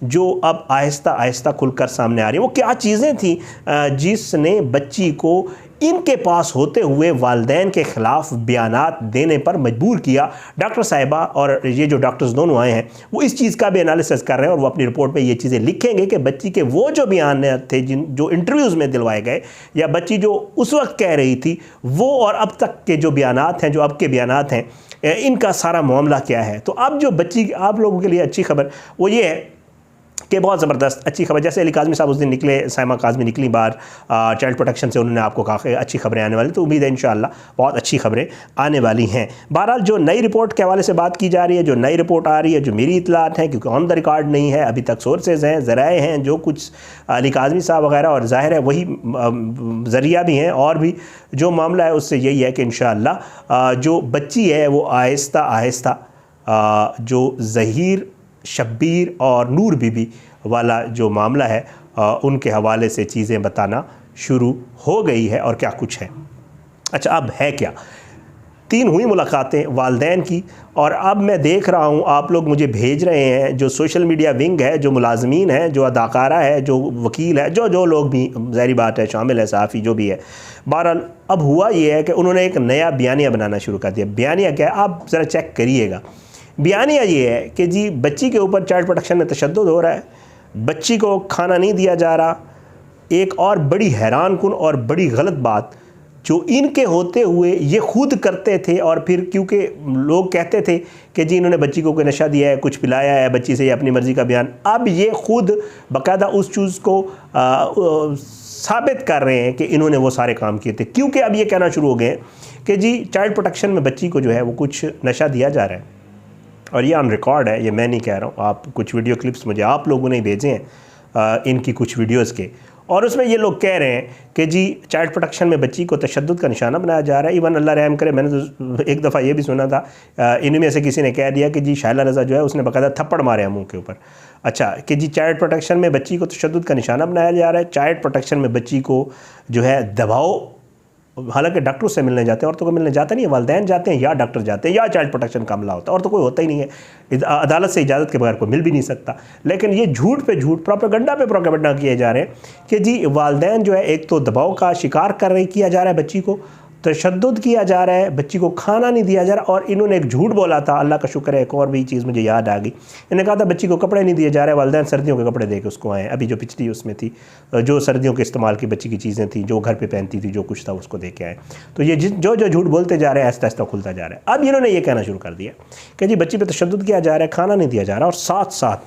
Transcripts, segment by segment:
جو اب آہستہ آہستہ کھل کر سامنے آ رہی ہیں۔ وہ کیا چیزیں تھیں جس نے بچی کو ان کے پاس ہوتے ہوئے والدین کے خلاف بیانات دینے پر مجبور کیا؟ ڈاکٹر صاحبہ اور یہ جو ڈاکٹرز دونوں آئے ہیں وہ اس چیز کا بھی انالیسس کر رہے ہیں، اور وہ اپنی رپورٹ میں یہ چیزیں لکھیں گے کہ بچی کے وہ جو بیانات تھے جو انٹرویوز میں دلوائے گئے، یا بچی جو اس وقت کہہ رہی تھی، وہ اور اب تک کے جو بیانات ہیں، جو اب کے بیانات ہیں، ان کا سارا معاملہ کیا ہے۔ تو اب جو بچی آپ لوگوں کے لیے اچھی خبر وہ یہ ہے کہ بہت زبردست اچھی خبر، جیسے علی کاظمی صاحب اس دن نکلے، سائمہ کاظمی نکلی باہر چائلڈ پروٹیکشن سے، انہوں نے آپ کو کہا کہ اچھی خبریں آنے والی، تو امید ہے انشاءاللہ بہت اچھی خبریں آنے والی ہیں۔ بہرحال جو نئی رپورٹ کے حوالے سے بات کی جا رہی ہے، جو نئی رپورٹ آ رہی ہے، جو میری اطلاعات ہیں، کیونکہ آن دا ریکارڈ نہیں ہے ابھی تک، سورسز ہیں، ذرائع ہیں، جو کچھ علی کاظمی صاحب وغیرہ، اور ظاہر ہے وہی ذریعہ بھی ہیں، اور بھی جو معاملہ ہے اس سے یہی ہے کہ انشاءاللہ جو بچی ہے وہ آہستہ آہستہ جو ظہیر، شبیر اور نور بی بی والا جو معاملہ ہے ان کے حوالے سے چیزیں بتانا شروع ہو گئی ہے، اور کیا کچھ ہے۔ اچھا، اب ہے کیا؟ 3 ہوئی ملاقاتیں والدین کی، اور اب میں دیکھ رہا ہوں آپ لوگ مجھے بھیج رہے ہیں، جو سوشل میڈیا ونگ ہے، جو ملازمین ہیں، جو اداکارہ ہے، جو وکیل ہے، جو لوگ بھی ظاہری بات ہے شامل ہے، صحافی جو بھی ہے۔ بہرحال اب ہوا یہ ہے کہ انہوں نے ایک نیا بیانیہ بنانا شروع کر دیا۔ بیانیہ کیا ہے آپ ذرا چیک کریے گا۔ بیانیہ یہ ہے کہ جی بچی کے اوپر چائلڈ پروٹیکشن میں تشدد ہو رہا ہے، بچی کو کھانا نہیں دیا جا رہا۔ ایک اور بڑی حیران کن اور بڑی غلط بات، جو ان کے ہوتے ہوئے یہ خود کرتے تھے، اور پھر کیونکہ لوگ کہتے تھے کہ جی انہوں نے بچی کو کوئی نشہ دیا ہے، کچھ پلایا ہے بچی سے، یہ اپنی مرضی کا بیان، اب یہ خود باقاعدہ اس چیز کو ثابت کر رہے ہیں کہ انہوں نے وہ سارے کام کیے تھے، کیونکہ اب یہ کہنا شروع ہو گئے ہیں کہ جی چائلڈ پروٹیکشن میں بچی کو جو ہے وہ کچھ نشہ دیا جا رہا ہے، اور یہ آن ریکارڈ ہے، یہ میں نہیں کہہ رہا ہوں، آپ کچھ ویڈیو کلپس مجھے آپ لوگوں نے بھیجے ہیں ان کی کچھ ویڈیوز کے، اور اس میں یہ لوگ کہہ رہے ہیں کہ جی چائلڈ پروٹیکشن میں بچی کو تشدد کا نشانہ بنایا جا رہا ہے۔ ایون اللہ رحم کرے، میں نے تو ایک دفعہ یہ بھی سنا تھا، ان میں سے کسی نے کہہ دیا کہ جی شائلہ رضا جو ہے اس نے باقاعدہ تھپڑ مارے ہیں منہ کے اوپر۔ اچھا، کہ جی چائلڈ پروٹیکشن میں بچی کو تشدد کا نشانہ بنایا جا رہا ہے، چائلڈ پروٹیکشن میں بچی کو جو ہے دباؤ، حالانکہ ڈاکٹر سے ملنے جاتے ہیں، عورتوں کو ملنے جاتا نہیں ہے، والدین جاتے ہیں یا ڈاکٹر جاتے ہیں، یا چائلڈ پروٹیکشن کا عملہ ہوتا ہے، اور تو کوئی ہوتا ہی نہیں ہے، عدالت سے اجازت کے بغیر کوئی مل بھی نہیں سکتا۔ لیکن یہ جھوٹ پہ جھوٹ، پروپیگنڈا پہ پروپیگنڈا کیے جا رہے ہیں کہ جی والدین جو ہے ایک تو دباؤ کا شکار کیا جا رہا ہے، بچی کو تشدد کیا جا رہا ہے، بچی کو کھانا نہیں دیا جا رہا، اور انہوں نے ایک جھوٹ بولا تھا، اللہ کا شکر ہے ایک اور بھی چیز مجھے یاد آ گئی، انہوں نے کہا تھا بچی کو کپڑے نہیں دیے جا رہے، والدین سردیوں کے کپڑے دے کے اس کو آئے ہیں، ابھی جو پچھلی اس میں تھی جو سردیوں کے استعمال کی بچی کی چیزیں تھیں، جو گھر پہ پہنتی تھی، جو کچھ تھا اس کو دے کے آئے۔ تو یہ جو جھوٹ بولتے جا رہے ہیں آہستہ آہستہ کھلتا جا رہا ہے۔ اب انہوں نے یہ کہنا شروع کر دیا کہ جی بچی پہ تشدد کیا جا رہا ہے، کھانا نہیں دیا جا رہا، اور ساتھ ساتھ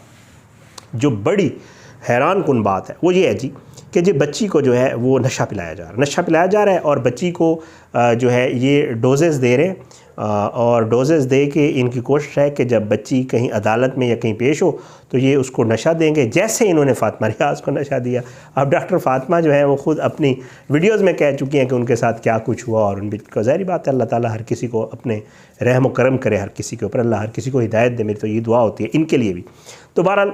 جو بڑی حیران کن بات ہے وہ یہ ہے جی کہ جی بچی کو جو ہے وہ نشہ پلایا جا رہا ہے، اور بچی کو جو ہے یہ ڈوزز دے رہے ہیں، اور ڈوزز دے کے ان کی کوشش ہے کہ جب بچی کہیں عدالت میں یا کہیں پیش ہو تو یہ اس کو نشہ دیں گے، جیسے انہوں نے فاطمہ ریاض کو نشہ دیا۔ اب ڈاکٹر فاطمہ جو ہے وہ خود اپنی ویڈیوز میں کہہ چکی ہیں کہ ان کے ساتھ کیا کچھ ہوا، اور ان کو ظاہری بات ہے اللہ تعالیٰ ہر کسی کو اپنے رحم و کرم کرے، ہر کسی کے اوپر اللہ ہر کسی کو ہدایت دے، میری تو یہ دعا ہوتی ہے ان کے لیے بھی۔ تو بہرحال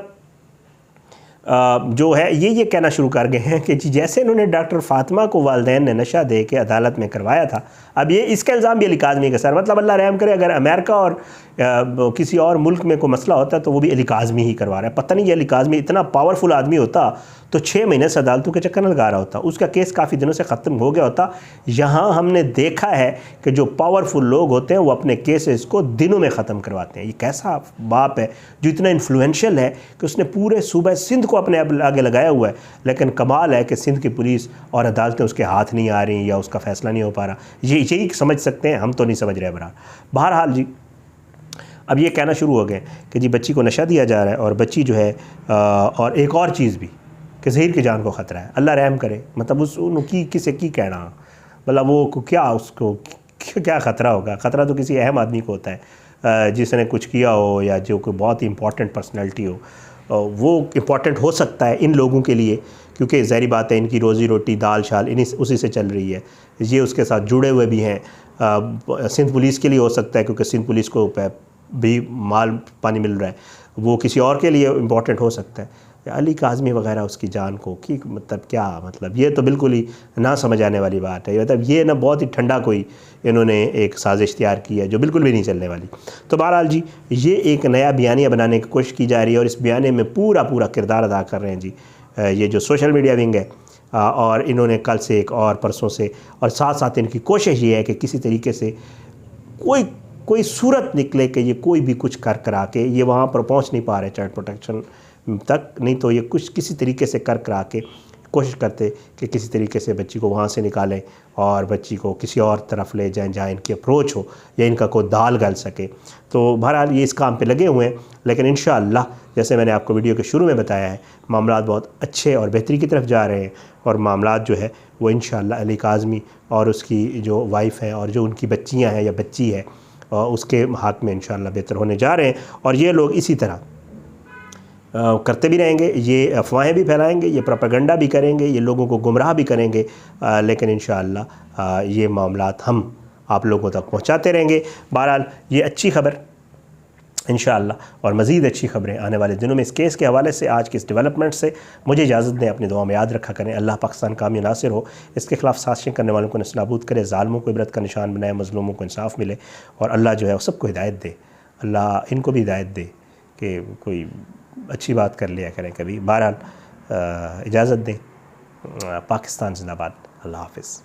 جو ہے یہ کہنا شروع کر گئے ہیں کہ جی جیسے انہوں نے ڈاکٹر فاطمہ کو والدین نے نشہ دے کے عدالت میں کروایا تھا، اب یہ اس کا الزام بھی علی کاظمی کے سر، مطلب اللہ رحم کرے اگر امریکہ اور کسی اور ملک میں کوئی مسئلہ ہوتا ہے تو وہ بھی علی کاظمی ہی کروا رہا ہے۔ پتہ نہیں یہ علی کاظمی اتنا پاورفل آدمی ہوتا تو 6 مہینے سے عدالتوں کے چکر نہ لگا رہا ہوتا، اس کا کیس کافی دنوں سے ختم ہو گیا ہوتا۔ یہاں ہم نے دیکھا ہے کہ جو پاورفل لوگ ہوتے ہیں وہ اپنے کیسز کو دنوں میں ختم کرواتے ہیں۔ یہ کیسا باپ ہے جو اتنا انفلوئنشل ہے کہ اس نے پورے صوبہ سندھ کو اپنے آگے لگایا ہوا ہے، لیکن کمال ہے کہ سندھ کی پولیس اور عدالتیں اس کے ہاتھ نہیں آ رہی یا اس کا فیصلہ نہیں ہو پا رہا۔ یہی سمجھ سکتے ہیں، ہم تو نہیں سمجھ رہے بہرحال جی اب یہ کہنا شروع ہو گئے کہ جی بچی کو نشہ دیا جا رہا ہے، اور بچی جو ہے اور ایک اور چیز بھی کہ ظہیر کی جان کو خطرہ ہے، اللہ رحم کرے، مطلب کسے کی کہنا، مطلب وہ کیا اس کو کیا خطرہ ہوگا؟ خطرہ تو کسی اہم آدمی کو ہوتا ہے جس نے کچھ کیا ہو، یا جو کوئی بہت ہی امپورٹنٹ پرسنالٹی ہو، وہ امپورٹنٹ ہو سکتا ہے ان لوگوں کے لیے، کیونکہ ظاہری بات ہے ان کی روزی روٹی دال شال اسی سے چل رہی ہے، یہ اس کے ساتھ جڑے ہوئے بھی ہیں۔ سندھ پولیس کے لیے ہو سکتا ہے کیونکہ سندھ پولیس کو بھی مال پانی مل رہا ہے، وہ کسی اور کے لیے امپورٹنٹ ہو سکتا ہے، علی کاظمی وغیرہ اس کی جان کو کی مطلب کیا، مطلب یہ تو بالکل ہی نہ سمجھ آنے والی بات ہے، مطلب یہ نہ بہت ہی ٹھنڈا کوئی انہوں نے ایک سازش تیار کی ہے جو بالکل بھی نہیں چلنے والی۔ تو بہرحال جی یہ ایک نیا بیانیہ بنانے کی کوشش کی جا رہی ہے، اور اس بیانیے میں پورا کردار ادا کر رہے ہیں جی یہ جو سوشل میڈیا ونگ ہے، اور انہوں نے کل سے ایک اور پرسوں سے، اور ساتھ ساتھ ان کی کوشش یہ ہے کہ کسی طریقے سے کوئی صورت نکلے کہ یہ کوئی بھی کچھ کرا کے، یہ وہاں پر پہنچ نہیں پا رہے چائلڈ پروٹیکشن تک، نہیں تو یہ کسی طریقے سے کرا کے کوشش کرتے کہ کسی طریقے سے بچی کو وہاں سے نکالیں اور بچی کو کسی اور طرف لے جائیں جہاں ان کی اپروچ ہو یا ان کا کوئی دال گل سکے۔ تو بہرحال یہ اس کام پہ لگے ہوئے ہیں، لیکن انشاءاللہ جیسے میں نے آپ کو ویڈیو کے شروع میں بتایا ہے، معاملات بہت اچھے اور بہتری کی طرف جا رہے ہیں، اور معاملات جو ہے وہ انشاءاللہ علی کاظمی اور اس کی جو وائف ہے اور جو ان کی بچیاں ہیں یا بچی ہے اس کے ہاتھ میں انشاءاللہ بہتر ہونے جا رہے ہیں، اور یہ لوگ اسی طرح کرتے بھی رہیں گے، یہ افواہیں بھی پھیلائیں گے، یہ پروپیگنڈا بھی کریں گے، یہ لوگوں کو گمراہ بھی کریں گے، لیکن انشاءاللہ یہ معاملات ہم آپ لوگوں تک پہنچاتے رہیں گے۔ بہرحال یہ اچھی خبر انشاءاللہ، اور مزید اچھی خبریں آنے والے دنوں میں اس کیس کے حوالے سے، آج کے اس ڈیولپمنٹ سے مجھے اجازت دیں، اپنی دعاؤں میں یاد رکھا کریں۔ اللہ پاکستان کامیاب ناصر ہو، اس کے خلاف سازشیں کرنے والوں کو نابود کرے، ظالموں کو عبرت کا نشان بنائے، مظلوموں کو انصاف ملے، اور اللہ جو ہے وہ سب کو ہدایت دے، اللہ ان کو بھی ہدایت دے کہ کوئی اچھی بات کر لیا کریں کبھی۔ بہرحال اجازت دیں، پاکستان زندہ باد، اللہ حافظ۔